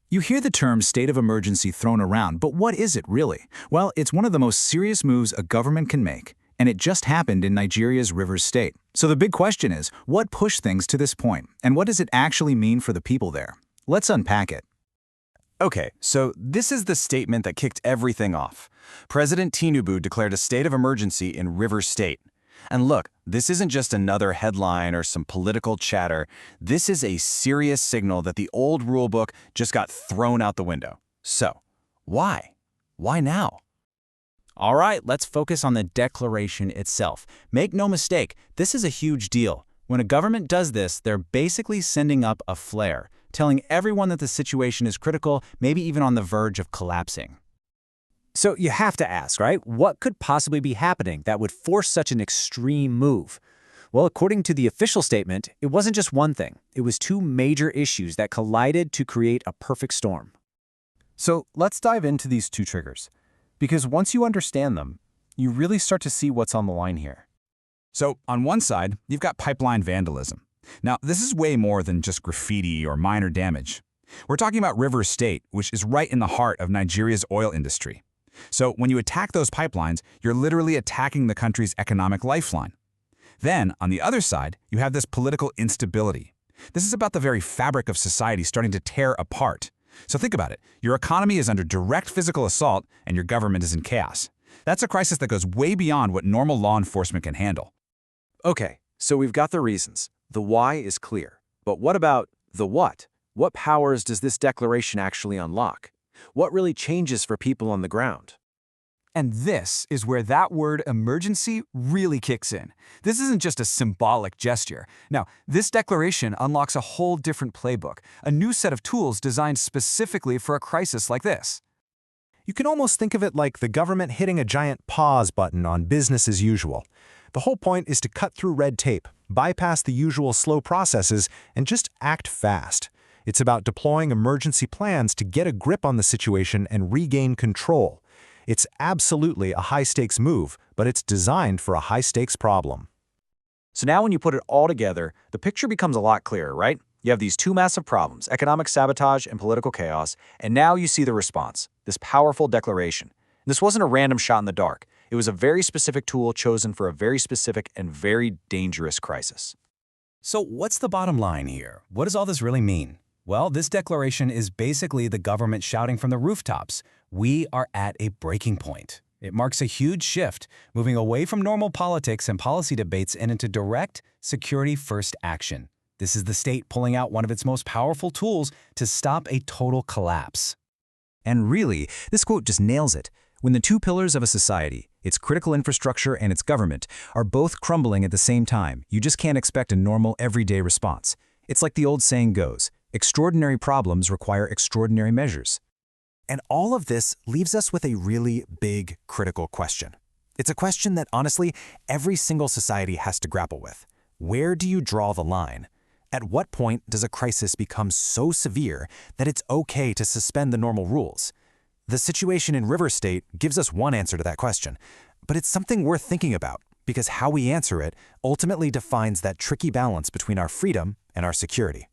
You hear the term state of emergency thrown around, but what is it really? Well, it's one of the most serious moves a government can make, and it just happened in Nigeria's Rivers State. So the big question is, what pushed things to this point, and what does it actually mean for the people there? Let's unpack it. Okay, so this is the statement that kicked everything off. President Tinubu declared a state of emergency in Rivers State. And look, this isn't just another headline or some political chatter. This is a serious signal that the old rulebook just got thrown out the window. So, why? Why now? All right, let's focus on the declaration itself. Make no mistake, this is a huge deal. When a government does this, they're basically sending up a flare, telling everyone that the situation is critical, maybe even on the verge of collapsing. So you have to ask, right? What could possibly be happening that would force such an extreme move? Well, according to the official statement, it wasn't just one thing. It was two major issues that collided to create a perfect storm. So let's dive into these two triggers, because once you understand them, you really start to see what's on the line here. So on one side, you've got pipeline vandalism. Now, this is way more than just graffiti or minor damage. We're talking about Rivers State, which is right in the heart of Nigeria's oil industry. So when you attack those pipelines, you're literally attacking the country's economic lifeline. Then, on the other side, you have this political instability. This is about the very fabric of society starting to tear apart. So think about it. Your economy is under direct physical assault, and your government is in chaos. That's a crisis that goes way beyond what normal law enforcement can handle. Okay, so we've got the reasons. The why is clear. But what about the what? What powers does this declaration actually unlock? What really changes for people on the ground? And this is where that word emergency really kicks in. This isn't just a symbolic gesture. Now, this declaration unlocks a whole different playbook, a new set of tools designed specifically for a crisis like this. You can almost think of it like the government hitting a giant pause button on business as usual. The whole point is to cut through red tape, bypass the usual slow processes, and just act fast. It's about deploying emergency plans to get a grip on the situation and regain control. It's absolutely a high-stakes move, but it's designed for a high-stakes problem. So now when you put it all together, the picture becomes a lot clearer, right? You have these two massive problems, economic sabotage and political chaos, and now you see the response, this powerful declaration. This wasn't a random shot in the dark. It was a very specific tool chosen for a very specific and very dangerous crisis. So what's the bottom line here? What does all this really mean? Well, this declaration is basically the government shouting from the rooftops, we are at a breaking point. It marks a huge shift, moving away from normal politics and policy debates and into direct, security-first action. This is the state pulling out one of its most powerful tools to stop a total collapse. And really, this quote just nails it. When the two pillars of a society, its critical infrastructure and its government, are both crumbling at the same time, you just can't expect a normal, everyday response. It's like the old saying goes, extraordinary problems require extraordinary measures. And all of this leaves us with a really big, critical question. It's a question that, honestly, every single society has to grapple with. Where do you draw the line? At what point does a crisis become so severe that it's okay to suspend the normal rules? The situation in Rivers State gives us one answer to that question, but it's something worth thinking about, because how we answer it ultimately defines that tricky balance between our freedom and our security.